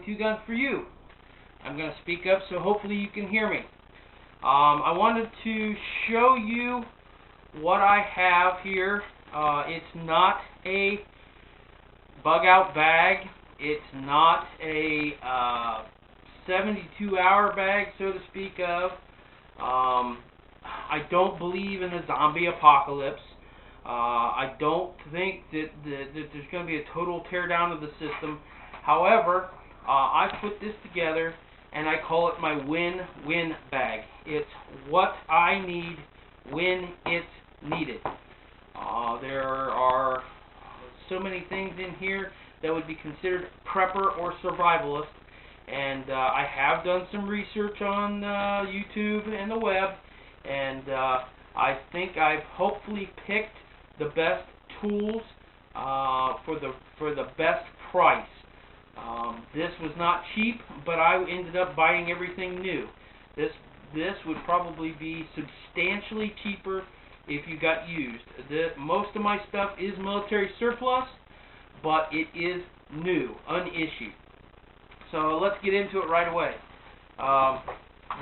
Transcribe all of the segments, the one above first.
22 Guns for You. I'm going to speak up so hopefully you can hear me. I wanted to show you what I have here. It's not a bug out bag. It's not a 72-hour bag, so to speak of. I don't believe in a zombie apocalypse. I don't think that there's going to be a total teardown of the system. However, I put this together and I call it my win-win bag. It's what I need when it's needed. There are so many things in here that would be considered prepper or survivalist, and I have done some research on YouTube and the web, and I think I've hopefully picked the best tools for the best price. This was not cheap, but I ended up buying everything new. This would probably be substantially cheaper if you got used. Most of my stuff is military surplus, but it is new, unissued. So let's get into it right away.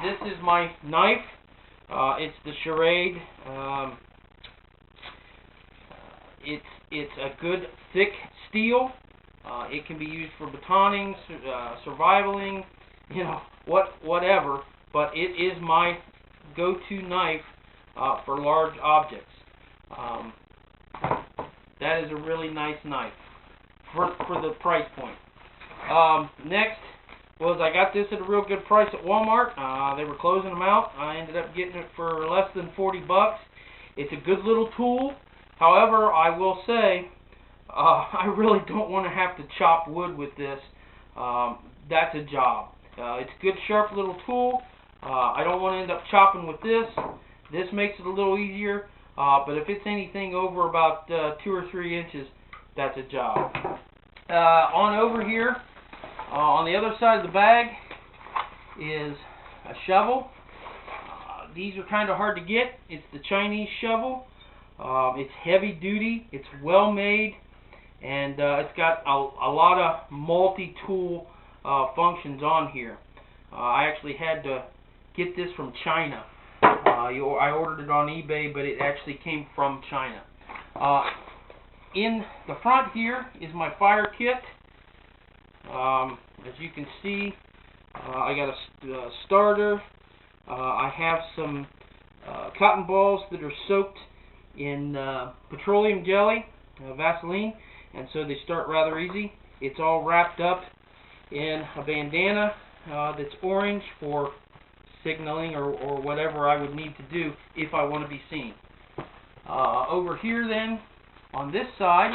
This is my knife. It's the Schrade. It's a good thick steel. It can be used for batoning, survivaling, whatever. But it is my go-to knife for large objects. That is a really nice knife for the price point. Next was I got this at a real good price at Walmart. They were closing them out. I ended up getting it for less than 40 bucks. It's a good little tool. However, I will say, I really don't want to have to chop wood with this. That's a job. It's a good, sharp little tool. I don't want to end up chopping with this. This makes it a little easier. But if it's anything over about 2 or 3 inches, that's a job. On over here, on the other side of the bag, is a shovel. These are kind of hard to get. It's the Chinese shovel. It's heavy duty. It's well made. And it's got a lot of multi-tool functions on here. I actually had to get this from China. I ordered it on eBay, but it actually came from China. In the front here is my fire kit. As you can see, I got a starter. I have some cotton balls that are soaked in petroleum jelly, Vaseline, and so they start rather easy. It's all wrapped up in a bandana that's orange for signaling or whatever I would need to do if I want to be seen. Over here then, on this side,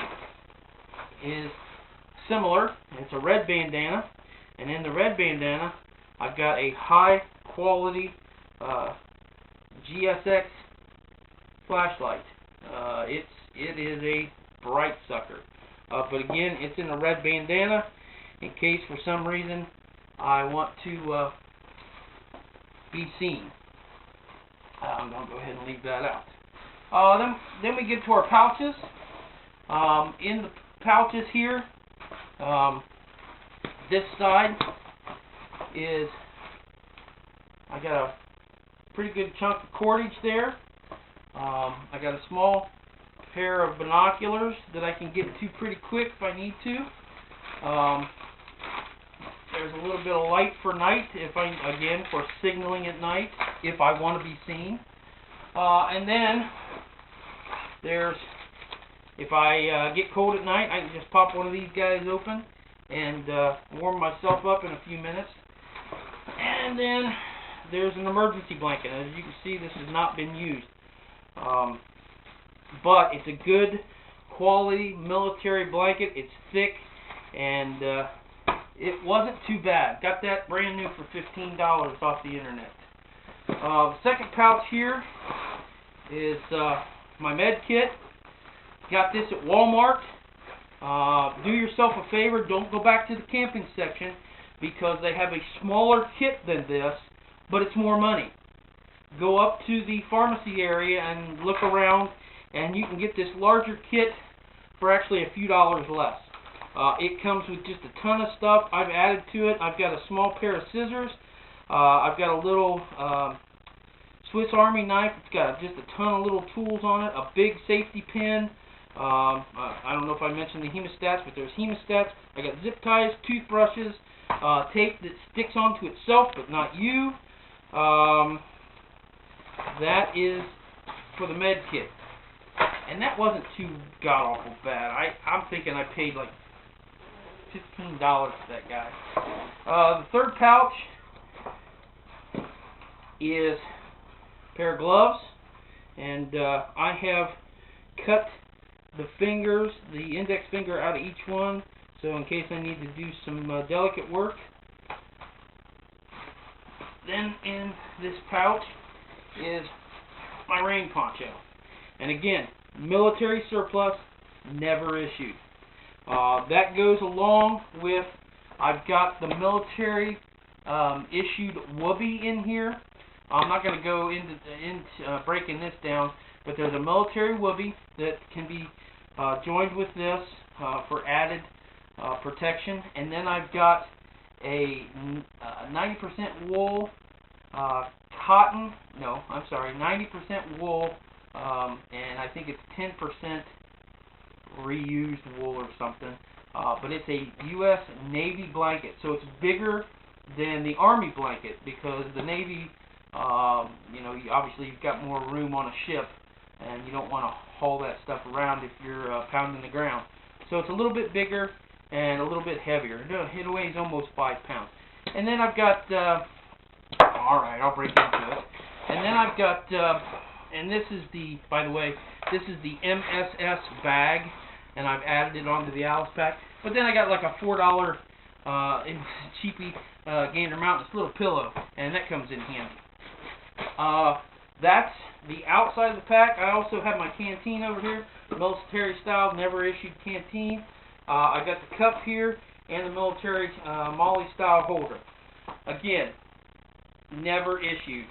is similar. It's a red bandana, and in the red bandana I've got a high quality GSX flashlight. It is a bright sucker. But again, it's in a red bandana in case for some reason I want to be seen. I'm going to go ahead and leave that out. Then we get to our pouches. In the pouches here, this side is, I got a pretty good chunk of cordage there. I got a small pair of binoculars that I can get to pretty quick if I need to. There's a little bit of light for night, again, for signaling at night if I want to be seen. And then there's, if I get cold at night, I can just pop one of these guys open and warm myself up in a few minutes. And then there's an emergency blanket. As you can see, this has not been used. But it's a good quality military blanket. It's thick, and it wasn't too bad. Got that brand new for $15 off the internet. The second pouch here is my med kit. Got this at Walmart. Do yourself a favor, don't go back to the camping section because they have a smaller kit than this, but it's more money. Go up to the pharmacy area and look around, and you can get this larger kit for actually a few dollars less. It comes with just a ton of stuff I've added to it. I've got a small pair of scissors. I've got a little Swiss Army knife. It's got just a ton of little tools on it. A big safety pin. I don't know if I mentioned the hemostats, but there's hemostats. I got zip ties, toothbrushes, tape that sticks onto itself, but not you. That is for the med kit. And that wasn't too god-awful bad. I'm thinking I paid like $15 for that guy. The third pouch is a pair of gloves. And I have cut the fingers, the index finger out of each one, so in case I need to do some delicate work. Then in this pouch is my rain poncho. And again, military surplus, never issued. That goes along with, I've got the military issued whoopee in here. I'm not going to go into breaking this down, but there's a military whoopee that can be joined with this for added protection. And then I've got a 90% wool cotton, no, I'm sorry, 90% wool, and I think it's 10% reused wool or something, but it's a U.S. Navy blanket, so it's bigger than the Army blanket, because the Navy, you know, obviously you've got more room on a ship, and you don't want to haul that stuff around if you're pounding the ground. So it's a little bit bigger and a little bit heavier. It weighs almost 5 pounds. And then I've got, alright, I'll break into it. And then I've got, and this is the, by the way, this is the MSS bag, and I've added it onto the Alice pack. But then I got like a $4 cheapy Gander Mountain, this little pillow, and that comes in handy. That's the outside of the pack. I also have my canteen over here, military style, never issued canteen. I got the cup here and the military Molly style holder. Again, never issued.